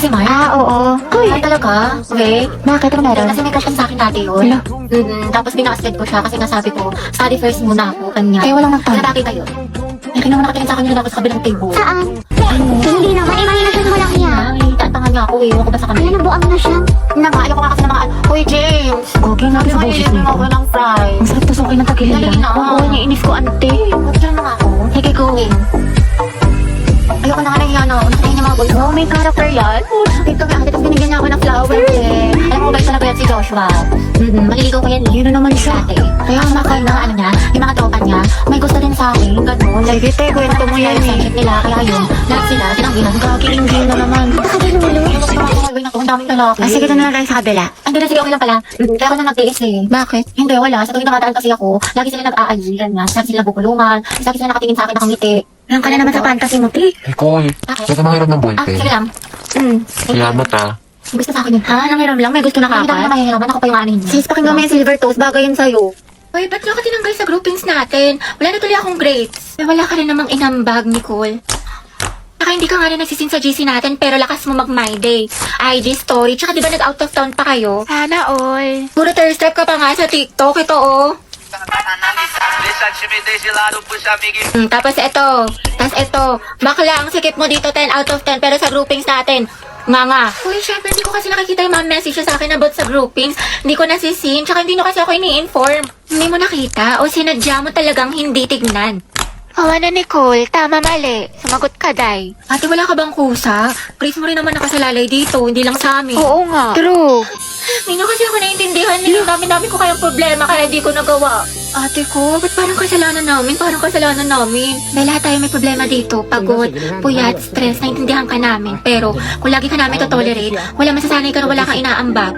si Mark? Oo. Uy, talaga? Okay. Bakit ano meron? Kasi may crush sa akin dati yun. Tapos binakaslet ko siya kasi nasabi ko, study first muna ako kanya. Kaya walang nagtanong. Kaya bakit kayo? Eh, kaya naman nakatingin sa akin yun ako sa kabilang table. Saan? Hindi naman. Imahinasyon mo lang yan. Ay, tatangan niya ako eh. Ewan ko ba sa kanila? Ayan, nabuang na siya. Ayaw ko nga kasi ng mga, Uy, James! Okay, nabi sa boses Mahilig nito. ako ng fries. Ang sarap tas okay ng tagilid Dali lang. na. Oo, niinis ko ante. Diyan na nga ako. Sige, go. Ayoko na nga nahiya na. Nakatingin niya mga boys. Oh, may character yan. Dito nga, tapos binigyan niya ako ng flower eh. Alam mo ba talaga yan si Joshua? Maliligaw ko yan eh. Yun na naman siya. Dati. Kaya makay na ano niya, yung mga tropa niya, may gusto din sa akin. Ganun. Sige, te, kwento mo yan eh. Nila, kaya yun. Lahat sila, tinanggihan. Kaki-ingay na naman. Nakadilulo. Ang daming lalaki. Ah, sige, doon na lang tayo sa kabila. Hindi na, sige, okay lang pala. Kaya ako na nagtiis eh. Bakit? Hindi, wala. Sa tuwing nakataan kasi ako, lagi sila nag-aayi. Ganyan. Lagi sila bubulungan. Lagi sila nakatingin sa akin, nakangiti. Lang ka na naman sa fantasy mo, te. Nicole, huwag ka mahirap ng Ah, ballpen. sige lang. Salamat ah. Gusto sa akin yun. Ha? Nangiram lang? May gusto na Hindi naman kapat? mahihirapan. Ako pa yung anin niya. Sis, pakinggan mo yung silver toast. Bagay yun sa'yo. Hoy, ba't niyo ako tinanggal sa groupings natin? Wala na tuloy akong grades. Wala ka rin namang inambag, Nicole. Saka hindi ka nga rin nagsisin sa GC natin pero lakas mo mag-my day. IG story, tsaka di ba nag-out of town pa kayo? Sana all. Puro third step ka pa nga sa TikTok, ito oh. Deixa a timidez de lado, puxa amigo e Tapos ito, bakla ang sikip mo dito 10 out of 10 pero sa groupings natin, nga. Uy, syempre hindi ko kasi nakikita yung mga message sa akin about sa groupings. Hindi ko nasisin, tsaka hindi nyo kasi ako ini-inform. Hindi mo nakita o sinadya mo talagang hindi tignan. Awa na, Nicole. Tama, mali. Sumagot ka, Day. Ate, wala ka bang kusa? Praise mo rin naman nakasalalay dito, hindi lang sa amin. Oo nga. True. Hindi nyo kasi ako naintindihan. Dami ko kayong problema kaya di ko nagawa. Ate ko, ba't parang kasalanan namin? Parang kasalanan namin. Dahil lahat tayo may problema dito. Pagod, puyat, stress, naintindihan ka namin. Pero kung lagi ka namin to-tolerate, wala masasanay ka na wala kang inaambag.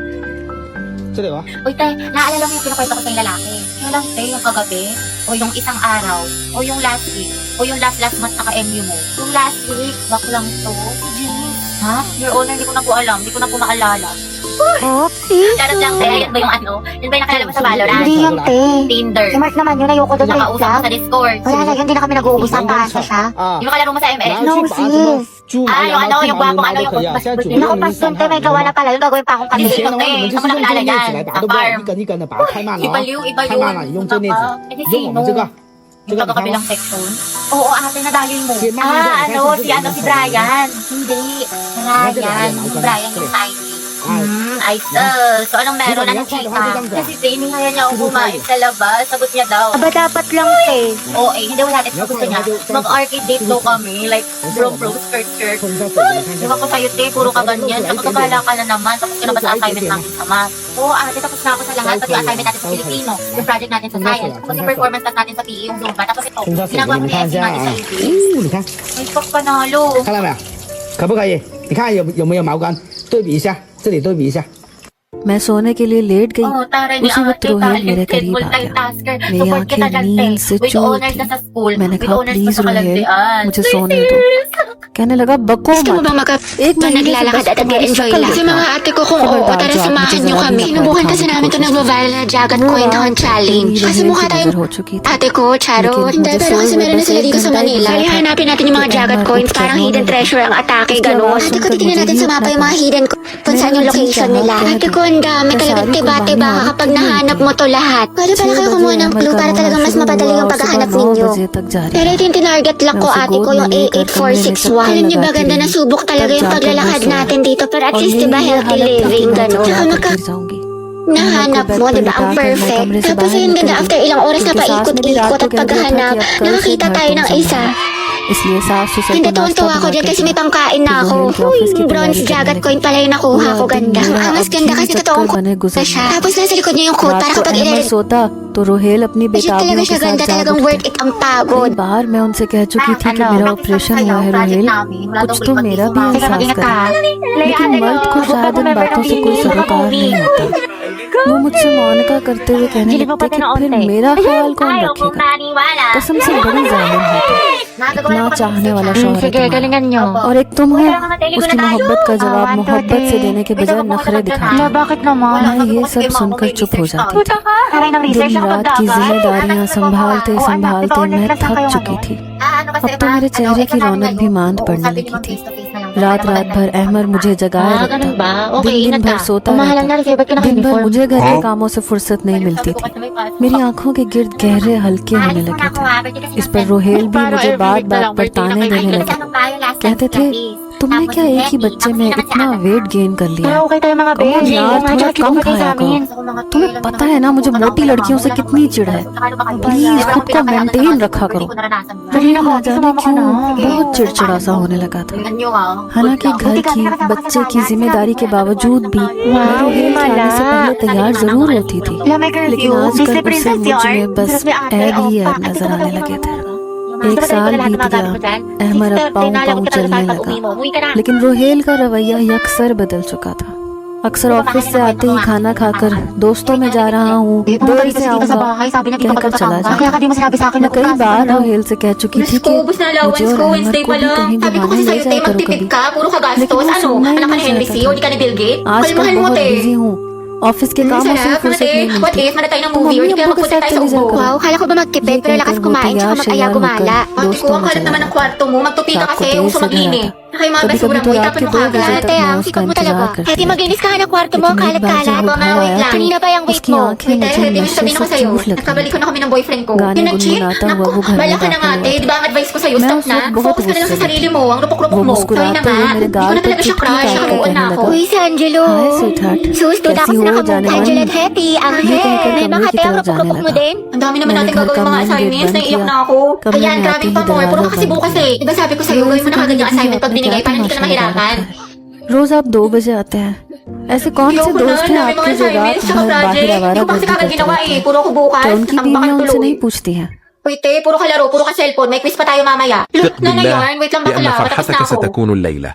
Uy, tay, naalala mo yung pinakwento ko sa yung lalaki. Yung last day, yung kagabi, o yung isang araw, o yung last week, o yung last month naka-MU mo. Yung last week, baklang to. Si James. Ha? Your Honor, hindi ko na po alam. Hindi ko na po maalala. Oopsie. Charot lang, tay. Yan ba yung ano? Yan ba yung nakilala mo sa Valorant? Hindi yan, te. Tinder. Si Mark naman yun. Ayoko doon sa Nakausap mo sa Discord. Wala na yun. Hindi na kami nag-uubusan pa sa siya. Yung makalaro mo sa MS. No, sis. Yung gwapong yung Naku, Pastor, te. May gawa na pala. Yung gagawin pa akong Hindi, kami. sino to eh? Saan mo nakilala yan? Sa farm. 你可能把它开慢了 Iba 啊， yun, iba 开慢了，你 yun. 用这内子， Eh, 用我们这个， Yung 这个你看 taga-kabilang 吗？ section? Oo, ate, nadayoy mo. 慢慢的，你看是不是 Si Brian. Hindi. Brian. Si Brian yung sa ID. Ay, so anong meron? Anong chika? Kasi training kaya niya ako kumain sa labas. Sagot niya daw. Aba, dapat lang, te. Oo, hindi wala. Ito gusto niya. Mag-arcade date daw kami. Like, bro, skirt. 从这走，你看 Di ba ko sa'yo, te, puro ka ganyan. Tapos kabala ka na naman. Tapos ka na ba sa assignment natin sa math? Oo, ate, tapos na ako sa lahat. Pati yung assignment natin sa Filipino. Yung project natin sa science. Tapos yung performance test natin sa PE, yung Zumba. Tapos ito, 从这走， ginagawa 你 ko 们 na 看 essay 这样 natin 啊 sa，English. 你看 Ay, pag panalo. 看到没有？可不可以？你看有没有毛干？对比一下，这里对比一下。 मैं सोने के लिए लेट गई। Oo, taray ni उसी वक्त ate, रोहित मेरे talented, करीब आ गया। multitasker. मेरी Support kita आंखें dyan, नींद te. से With चूर honors थी। na sa school. मैंने With कहा honors please pa sa Rohit kalandian. मुझे सोने दो। कहने लगा बको Gusto mo मत। bang एक महीने से naglalakad बस at तुम्हारी nag-enjoy शक्ल lang? Kasi देखा। mga ate ko kung oo, खबरदार tara जो आप samahan मुझे niyo जरा kami. भी Sinubukan दिखाने kasi की namin ito कोशिश nag-viral na jagat वो kwentuhan challenge. मेरी Kasi नजर mukha से tayong गुजर हो चुकी थी। ate ko, Charo. लेकिन Hindi, मुझे pero kasi सोच में meron na बस sila एक dito sa घंटा ही Manila. गुजरा Kaya था hanapin natin yung mga कि jagat मैं coins. कुछ Parang कहने hidden लगी। treasure ang atake, उसकी gano'n. आवाज़ Ate ko, सुनकर titignan मुझे natin भी sa mapa उठना yung mga पड़ा। hidden kung saan yung मैंने location उनसे nila. कहा Ate ko, ang dami मैं talagang सारी tiba-tiba कुर्बानियां kapag की। nahanap mo to lahat. Pwede pala 6 kayo kumuha बजे ng अमल clue para करना talagang mas शुरू mapadali हुआ yung और paghahanap सुबह 9 ninyo. बजे तक जारी Pero रहा। ito yung tinarget lock ko, मैं उसे ate ko, गोद yung में लेकर कमरे में चक्कर 88461. Alam niyo ba, लगाती ganda na रही। subok talaga तब yung जाकर paglalakad मैं सोई। natin dito. Pero at और least, यही diba, ये healthy हालत थी कि living, मैं gano'n. जब Tsaka यहाँ magka... गिर जाऊंगी। Nahanap mo, diba? Ang perfect. Tapos yun ganda, after ilang oras na paikot-ikot at paghahanap, nakakita tayo ng isa. इसलिए साफ सुथरा Hindi, tuwan-tuwa ako dyan kasi may pangkain na ako. Bronze jagat coin pala yung nakuha ko, ganda. Ang mas ganda kasi totoong ko na siya. Tapos nasa likod niya yung code para kapag Ahmad सोता तो रोहेल अपनी Legit talaga बेताबियों के siya साथ ganda, जाग talagang worth उठते। it ang कई pagod. बार मैं उनसे कह चुकी थी कि मेरा ऑपरेशन हुआ है रोहेल, कुछ तो मेरा भी एहसास करे। लेकिन मर्द को शायद इन बातों से कोई सरोकार नहीं होता। वो मुझसे मोनिका करते हुए कहने लगते कि फिर मेरा ख्याल कौन रखेगा। कसम से बड़ी जालिम है तुम। इतना चाहने वाला शौहर है तुम्हारा। galingan nyo. और एक तुम हो, उसकी मोहब्बत का जवाब मोहब्बत से देने के बजाय नखरे दिखाते हो। Bakit naman? मैं ये सब सुनकर चुप हो जाती थी। Aray ng research दिन ako रात की जिम्मेदारियां संभालते संभालते मैं थक चुकी थी। अब तो मेरे चेहरे की रौनक भी मांद पड़ने लगी थी। रात रात भर अहमर मुझे जगाए ganun रखता। ba? Okay, दिन दिन ingat भर ka. सोता Umahalang रहता। na rin, ba't ka दिन भर naka-uniform? मुझे घर के कामों से फुर्सत नहीं मिलती थी। मेरी आंखों के गिर्द गहरे हल्के होने लगे थे। इस पर रोहेल भी मुझे बात बात पर ताने देने लगे। कहते थे, तुमने क्या एक ही बच्चे में इतना वेट गेन कर लिया? Okay tayo mga कहो besh. यार, थोड़ा कम खाया करो। तुम्हें पता है ना मुझे मोटी लड़कियों से कितनी चिढ़ है। प्लीज खुद को मेंटेन रखा करो। रोहेल ना जाने क्यों बहुत चिड़चिड़ा सा होने लगा था। हालांकि घर की बच्चे की जिम्मेदारी के बावजूद भी मैं रोहेल के आने से पहले तैयार जरूर होती थी, लेकिन आजकल उसे मुझ में बस ऐब ही ऐब नजर आने लगे थे। एक साल बीत गया, अहमर अब पाँव पाँव चलने लगा, लेकिन रोहेल का रवैया यकसर बदल चुका था। अक्सर ऑफिस से आते ही खाना खाकर दोस्तों में जा रहा हूँ, देर से आऊंगा कहकर चला जाता। मैं कई बार रोहेल से कह चुकी थी कि Ubus na allowance मुझे और ko, अहमर Wednesday को pa भी lang. कहीं Sabi ko घुमाने kasi ले sa'yo, जाया tayo करो magtipid कभी। ka. Puro ka लेकिन gastos. वो Ano? सुनना ही Anak ka नहीं ni Henry C. चाहता O di ka ni Bill Gates? आजकल Kalmahan mo, बहुत te. बिजी हूँ, ऑफिस के कामों से Sarap, फुर्सत नहीं What मिलती। if? Mana tayo ng तो movie or mummy di kaya अब्बू के magpunta साथ tayo sa चली जाया ubo? करो। Wow, kala ko ba ये magtipid pero कहकर lakas वो kumain तैयार tsaka शैयार mag-aya gumala. होकर Ate दोस्तों ko, ang में kalat चला naman ng जाता। kwarto mo. Magtupi ka रात को kasi. देर Uso से घर maglinis. आता। Kaya mga कभी basura कभी तो mo, रात itapon के mo 2 kagad. बजे तक मैं उसका इंतजार करती Ate, रहती। maglinis ka na ng kwarto mo. लेकिन एक बार Kalat-kalat. जब वो घर आया Lang. Kanina pa yung तो wait उसकी mo. आंखें Wait, मुझे Henry, नशे sabihin से ko sa'yo. चूर लगने Nagkabalikan लगी। na kami ng boyfriend ko. गाने Yung nag-cheat, गुनगुनाता हुआ naku, वो घर में bala ka na दाखिल nga, हुआ ate. था। Di ba ang advice ko sa'yo, मैं stop उस na. वक्त बहुत Focus ka na lang sa गुस्से में sarili mo. Ang rupok-rupok वो mo. Sorry मुस्कुराते na हुए nga. मेरे Di ko गाल na पर talaga siya चुटकी crush. काट कर Nakuha कहने na ako. लगा, Uy, si Angelo. हाय स्वीटहार्ट, Sus, duda कैसी kasi हो nakamove. जाने वाली? Angelo at Happy. Ang ये कहकर May कमरे mga की te, ang तरफ जाने rupok-rupok mo लगा। din. Ang dami naman मैंने natin घर का gagawin mga main gate assignments. बंद Naiiyak किया। na ako. कमरे Ayan, में grabe आते yung ही pamor. Puro दरवाजा ka kasi बंद bukas किया। eh. Diba sabi ko sa'yo, gawin mo na kagad yung assignment pag binigay para hindi ka na mahirapan. रोज आप 2 बजे आते हैं, ऐसे कौन से Ayoko na, दोस्त हैं dami आपके mga जो रात assignments, tsaka भर बाहर project. आवारा Hindi ko pa kasi गर्दी kagad करते ginawa रहते eh. हैं? Puro ko bukas. क्या उनकी Ang बीवियां bakal उनसे tuloy. नहीं पूछती हैं? Wait eh, puro ka laro, puro ka cellphone. May quiz pa tayo mamaya. ثق Na na بالله yarn, wait lang بأن bakla. Matapos na فرحتك ako. ستكون الليلة.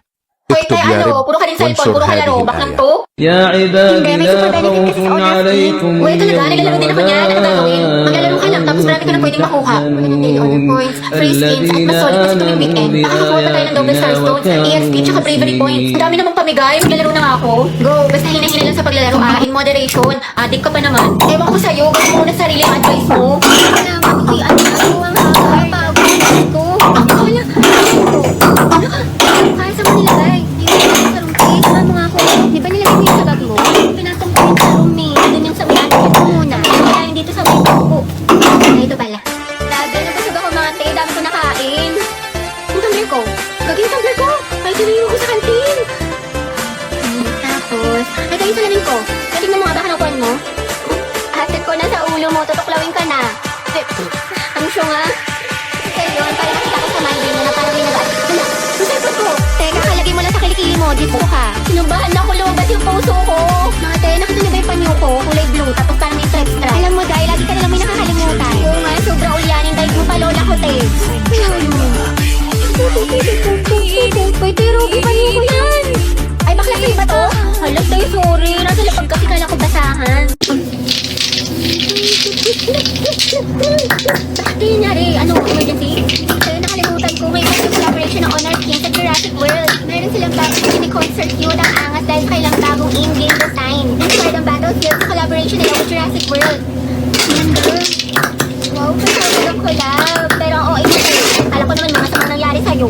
Wait اكتب eh, يا ano, رب puro ka rin cellphone, وانشر puro ka laro. هذه Bak lang الآية. to. يا عبادي Hindi, may لا super benefit kasi خوف sa honor عليكم Wait, talaga, اليوم nilalaro din ako niyan. Ano gagawin? Maglalaro ka lang, tapos marami ka na pwedeng makuha. Daily honor points, free skins, at mas solid kasi tuwing weekend. Makakakuha pa tayo ng double star stones, EXP, tsaka bravery points. Ang dami namang pamigay. Maglalaro na nga ako. Go, basta hina-hina lang sa paglalaro in moderation. Addict ka pa naman. Ewan ko sa'yo, gawin mo muna sarili ang advice mo. Wala, mag-uwian na ako ang haba-pagod ko. Wala, ano ka? Kaya sa mga nilagay. Sa room key, sama mo nga ako. Di ba nilagay mo yung sa bag mo? Pinatong ko yung sa room eh. Doon yung sa ulan. Ito muna. Kaya yung dito sa may po. Ito pala. Grabe, nabusog ako mga te. Dami ko nakain. Yung tumbler ko. Gagi yung tumbler ko. Ay, tinigil ko sa kantin. Tapos, ay kayo sa lamin ko. Tingnan mo nga baka nakuhan mo. Asset ko na sa ulo mo. Tutuklawin ka na. Ang siyo nga. Kaya yun, para nakita ko sa mind mo na parang may nag-aat. Hala, ang cellphone ko. Teka, kalagay mo lang sa kilikili mo. Dito ka. Sinubahan na ako lumabas yung puso ko. Mga te, nakita niyo ba yung panyo ko? Kulay blue, tapos parang may stripe-stripe. Alam mo, dahil lagi ka nalang may nakakalimutan. Oo nga, sobra ulyanin dahil mo pa lola ko, te. Wait, te, Ruby, panyo ko yan. Ay, bakla sa'yo ba to? Hala, te, sorry. Nasa lapag kasi kala ko basahan. Bakit yun nangyari? Ano, emergency? Kaya nakalimutan ko, may bagong collaboration ng Honor Kings at Jurassic World. Meron silang bagong mini concert cute ang angas dahil kailang bagong in-game design. Inspired ang Battlefield sa collaboration nila with Jurassic World. Ganda. Wow, kasama ng collab. Pero ang OA mo sa'yo. Kala ko naman mga samang nangyari sa'yo.